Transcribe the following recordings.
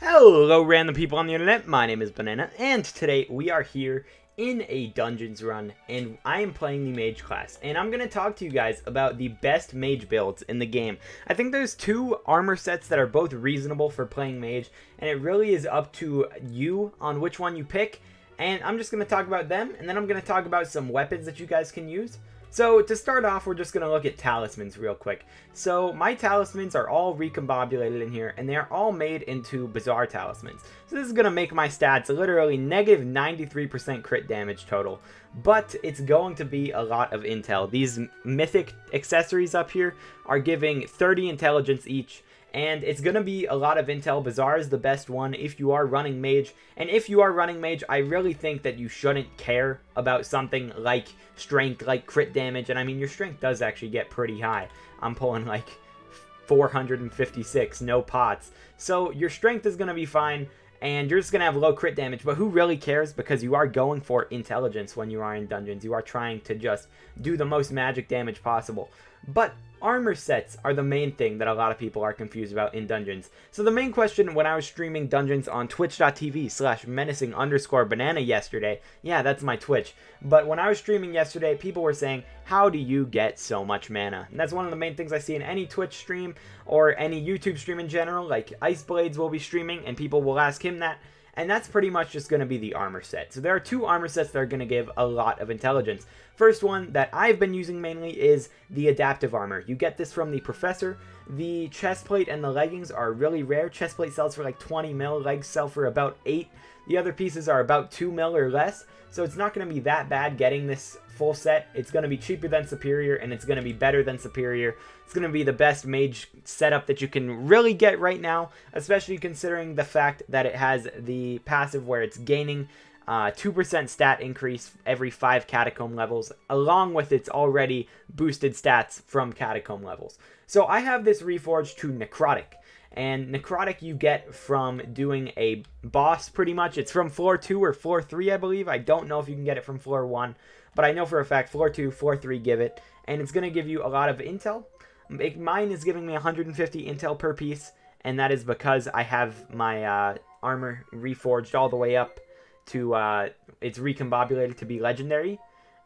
Hello random people on the internet, my name is Banana, and today we are here in a Dungeons run, and I am playing the Mage class, and I'm going to talk to you guys about the best Mage builds in the game. I think there's two armor sets that are both reasonable for playing Mage, and it really is up to you on which one you pick, and I'm just going to talk about them, and then I'm going to talk about some weapons that you guys can use. So to start off, we're just going to look at Talismans real quick. So my Talismans are all recombobulated in here, and they are all made into Bizarre Talismans. So this is going to make my stats literally negative 93% crit damage total. But it's going to be a lot of intel. These mythic accessories up here are giving 30 intelligence each. And it's going to be a lot of intel. Bizarre is the best one if you are running Mage. And if you are running Mage, I really think that you shouldn't care about something like strength, like crit damage. And I mean, your strength does actually get pretty high. I'm pulling like 456, no pots. So your strength is going to be fine. And you're just going to have low crit damage. But who really cares? Because you are going for intelligence when you are in dungeons. You are trying to just do the most magic damage possible. But armor sets are the main thing that a lot of people are confused about in dungeons. So the main question when I was streaming dungeons on twitch.tv/menacing_banana yesterday, yeah, that's my Twitch. But when I was streaming yesterday, people were saying, how do you get so much mana? And that's one of the main things I see in any Twitch stream or any YouTube stream in general. Like Iceblades will be streaming and people will ask him that. And that's pretty much just going to be the armor set. So there are two armor sets that are going to give a lot of intelligence. First one that I've been using mainly is the adaptive armor. You get this from the Professor. The chestplate and the leggings are really rare. Chestplate sells for like 20 mil, legs sell for about 8. The other pieces are about 2 mil or less. So it's not going to be that bad getting this full set. It's going to be cheaper than Superior, and it's going to be better than Superior. It's going to be the best Mage setup that you can really get right now, especially considering the fact that it has the passive where it's gaining 2% stat increase every 5 Catacomb levels, along with its already boosted stats from Catacomb levels. So I have this reforged to Necrotic. And Necrotic you get from doing a boss pretty much. It's from floor 2 or floor 3, I believe. I don't know if you can get it from floor 1. But I know for a fact floor 2, floor 3 give it. And it's going to give you a lot of intel. Mine is giving me 150 intel per piece. And that is because I have my armor reforged all the way up to it's recombobulated to be legendary.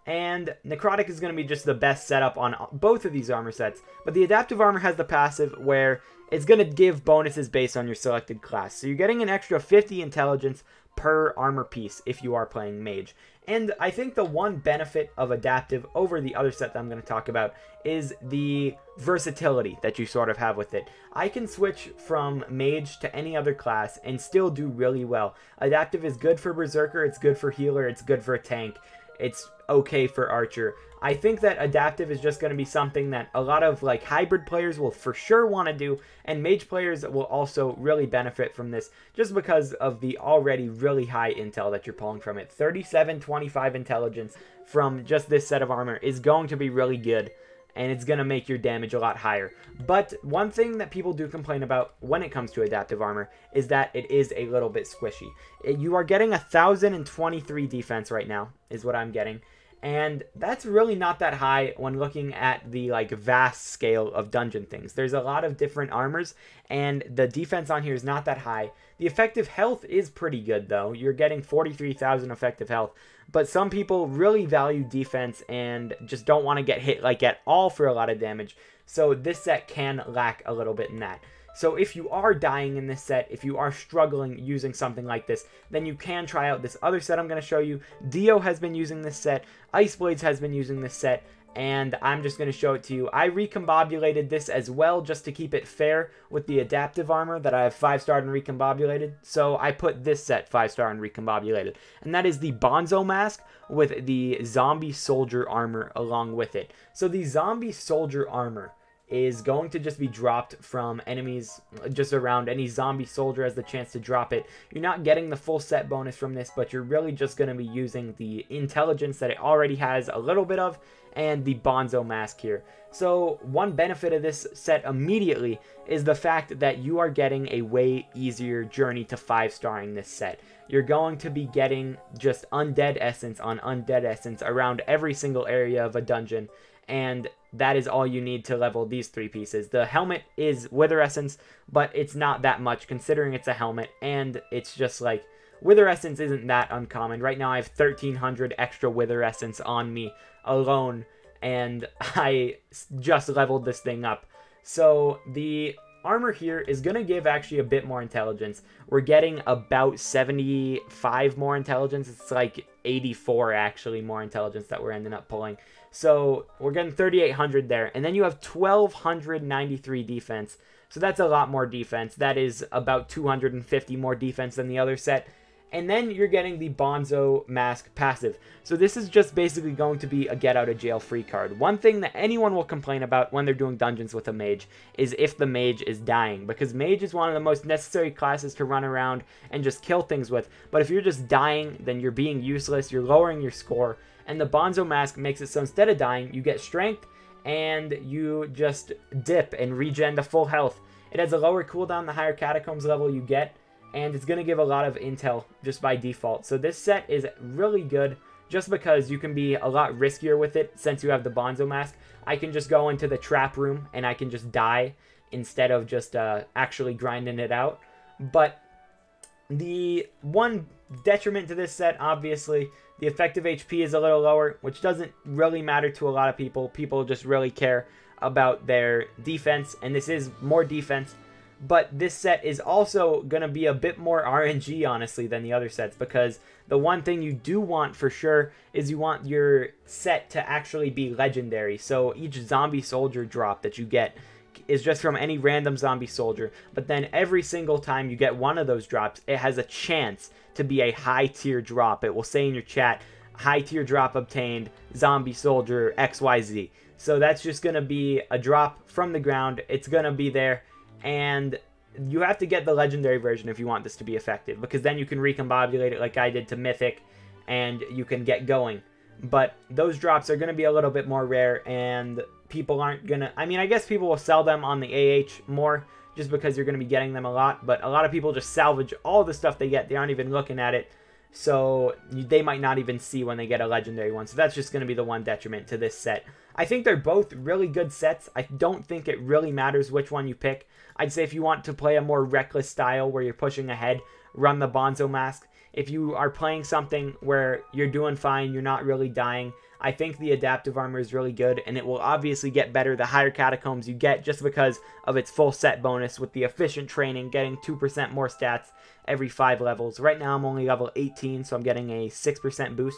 And Necrotic is going to be just the best setup on both of these armor sets. But the adaptive armor has the passive where it's going to give bonuses based on your selected class. So you're getting an extra 50 intelligence per armor piece if you are playing Mage. And I think the one benefit of adaptive over the other set that I'm going to talk about is the versatility that you sort of have with it. I can switch from Mage to any other class and still do really well. Adaptive is good for Berserker, it's good for Healer, it's good for Tank. It's okay for Archer. I think that adaptive is just going to be something that a lot of like hybrid players will for sure want to do, and Mage players will also really benefit from this just because of the already really high intel that you're pulling from it. 3725 intelligence from just this set of armor is going to be really good, and it's going to make your damage a lot higher. But one thing that people do complain about when it comes to adaptive armor is that it is a little bit squishy. You are getting 1023 defense right now, is what I'm getting. And that's really not that high when looking at the like vast scale of dungeon things. There's a lot of different armors, and the defense on here is not that high. The effective health is pretty good though. You're getting 43,000 effective health. But some people really value defense and just don't want to get hit like at all for a lot of damage. So this set can lack a little bit in that. So if you are dying in this set, if you are struggling using something like this, then you can try out this other set I'm going to show you. Dio has been using this set. Iceblades has been using this set. And I'm just going to show it to you. I recombobulated this as well just to keep it fair with the adaptive armor that I have 5-starred and recombobulated. So I put this set 5-star and recombobulated. And that is the Bonzo mask with the zombie soldier armor along with it. So the zombie soldier armor is going to just be dropped from enemies just around. Any zombie soldier has the chance to drop it. You're not getting the full set bonus from this, but you're really just going to be using the intelligence that it already has a little bit of and the Bonzo mask here. So one benefit of this set immediately is the fact that you are getting a way easier journey to 5-starring this set. You're going to be getting just undead essence on undead essence around every single area of a dungeon. And that is all you need to level these 3 pieces. The helmet is Wither Essence, but it's not that much considering it's a helmet, and it's just like, Wither Essence isn't that uncommon. Right now I have 1,300 extra Wither Essence on me alone, and I just leveled this thing up. So the armor here is going to give actually a bit more intelligence. We're getting about 75 more intelligence. It's like 84 actually more intelligence that we're ending up pulling. So we're getting 3,800 there. And then you have 1,293 defense. So that's a lot more defense. That is about 250 more defense than the other set. And then you're getting the Bonzo Mask passive. So this is just basically going to be a get out of jail free card. One thing that anyone will complain about when they're doing dungeons with a mage is if the mage is dying, because mage is one of the most necessary classes to run around and just kill things with. But if you're just dying, then you're being useless, you're lowering your score, and the Bonzo Mask makes it so instead of dying, you get strength and you just dip and regen to full health. It has a lower cooldown the higher Catacombs level you get, and it's going to give a lot of intel just by default. So this set is really good just because you can be a lot riskier with it since you have the Bonzo Mask. I can just go into the trap room and I can just die instead of just actually grinding it out. But the one detriment to this set, obviously, the effective HP is a little lower, which doesn't really matter to a lot of people. People just really care about their defense, and this is more defense. But this set is also going to be a bit more RNG, honestly, than the other sets, because the one thing you do want for sure is you want your set to actually be legendary. So each zombie soldier drop that you get is just from any random zombie soldier, but then every single time you get one of those drops, it has a chance to be a high tier drop. It will say in your chat, high tier drop obtained, zombie soldier XYZ. So that's just going to be a drop from the ground. It's going to be there. And you have to get the legendary version if you want this to be effective, because then you can recombobulate it like I did to Mythic, and you can get going. But those drops are going to be a little bit more rare, and people aren't going to... I mean, I guess people will sell them on the AH more, just because you're going to be getting them a lot, but a lot of people just salvage all the stuff they get. They aren't even looking at it, so they might not even see when they get a legendary one. So that's just going to be the one detriment to this set. I think they're both really good sets. I don't think it really matters which one you pick. I'd say if you want to play a more reckless style where you're pushing ahead, run the Bonzo Mask. If you are playing something where you're doing fine, you're not really dying, I think the adaptive armor is really good, and it will obviously get better the higher Catacombs you get just because of its full set bonus with the efficient training, getting 2% more stats every 5 levels. Right now I'm only level 18, so I'm getting a 6% boost,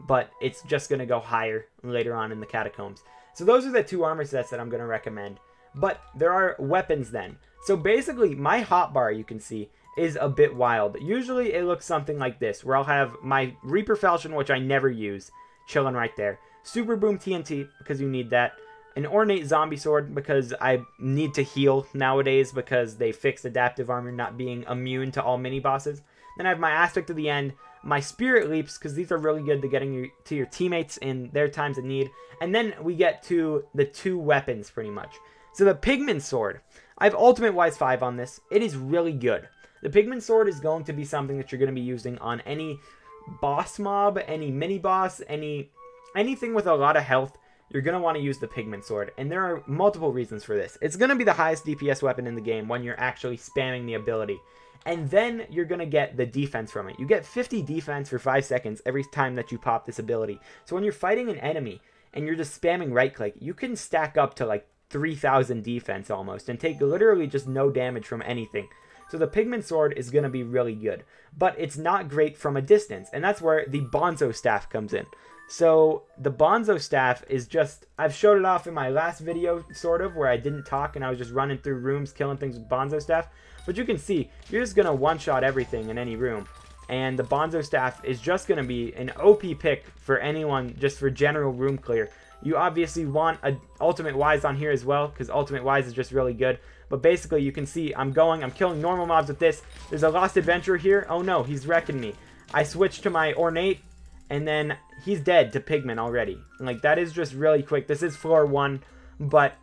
but it's just going to go higher later on in the Catacombs. So those are the 2 armor sets that I'm going to recommend. But there are weapons then. So basically, my hotbar, you can see, is a bit wild. Usually it looks something like this, where I'll have my Reaper Falchion, which I never use, chilling right there. Super Boom TNT, because you need that. An Ornate Zombie Sword, because I need to heal nowadays, because they fixed adaptive armor not being immune to all mini-bosses. Then I have my Aspect of the End, my Spirit Leaps, because these are really good to getting to your teammates in their times of need. And then we get to the 2 weapons, pretty much. So the Pigman Sword, I have Ultimate Wise 5 on this. It is really good. The Pigman Sword is going to be something that you're going to be using on any boss mob, any mini-boss, anything with a lot of health. You're going to want to use the Pigman Sword, and there are multiple reasons for this. It's going to be the highest DPS weapon in the game when you're actually spamming the ability. And then you're going to get the defense from it. You get 50 defense for 5 seconds every time that you pop this ability. So when you're fighting an enemy and you're just spamming right-click, you can stack up to like 3,000 defense almost and take literally just no damage from anything. So the Pigman Sword is going to be really good, but it's not great from a distance, and that's where the Bonzo Staff comes in. So the Bonzo Staff is just, I've showed it off in my last video, sort of, where I didn't talk and I was just running through rooms killing things with Bonzo Staff. But you can see, you're just going to one-shot everything in any room. And the Bonzo Staff is just going to be an OP pick for anyone, just for general room clear. You obviously want an Ultimate Wise on here as well, because Ultimate Wise is just really good. But basically, you can see I'm killing normal mobs with this. There's a Lost Adventurer here. Oh no, he's wrecking me. I switched to my Ornate, and then he's dead to Pigman already. And like, that is just really quick. This is floor 1, but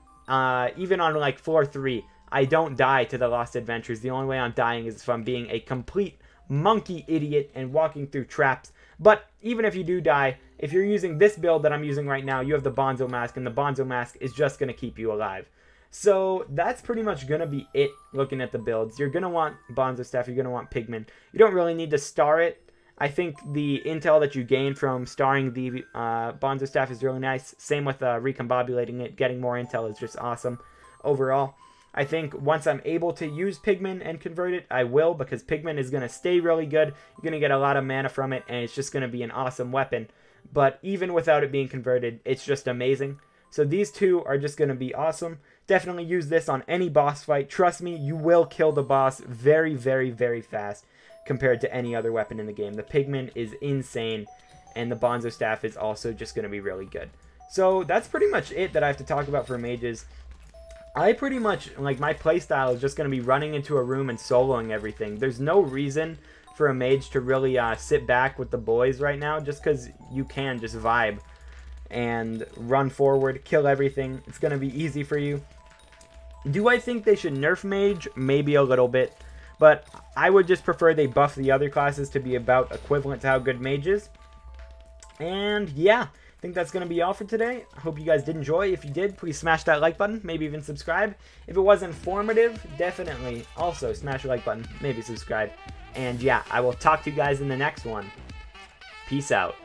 even on like floor 3, I don't die to the Lost Adventurers. The only way I'm dying is if I'm being a complete monkey idiot and walking through traps. But even if you do die, if you're using this build that I'm using right now, you have the Bonzo Mask, and the Bonzo Mask is just going to keep you alive. So that's pretty much going to be it looking at the builds. You're going to want Bonzo Staff, you're going to want Pigman. You don't really need to star it. I think the intel that you gain from starring the Bonzo Staff is really nice. Same with recombobulating it. Getting more intel is just awesome overall. I think once I'm able to use Pigman and convert it, I will, because Pigman is going to stay really good. You're going to get a lot of mana from it, and it's just going to be an awesome weapon. But even without it being converted, it's just amazing. So these two are just going to be awesome. Definitely use this on any boss fight. Trust me, you will kill the boss very, very, very fast compared to any other weapon in the game. The Pigman is insane, and the Bonzo Staff is also just going to be really good. So that's pretty much it that I have to talk about for mages. I pretty much, like, my playstyle is just going to be running into a room and soloing everything. There's no reason for a mage to really sit back with the boys right now, just because you can just vibe and run forward, kill everything. It's going to be easy for you. Do I think they should nerf Mage? Maybe a little bit, but I would just prefer they buff the other classes to be about equivalent to how good Mage is. And yeah, I think that's going to be all for today. I hope you guys did enjoy. If you did, please smash that like button, maybe even subscribe. If it was informative, definitely also smash the like button, maybe subscribe. And yeah, I will talk to you guys in the next one. Peace out.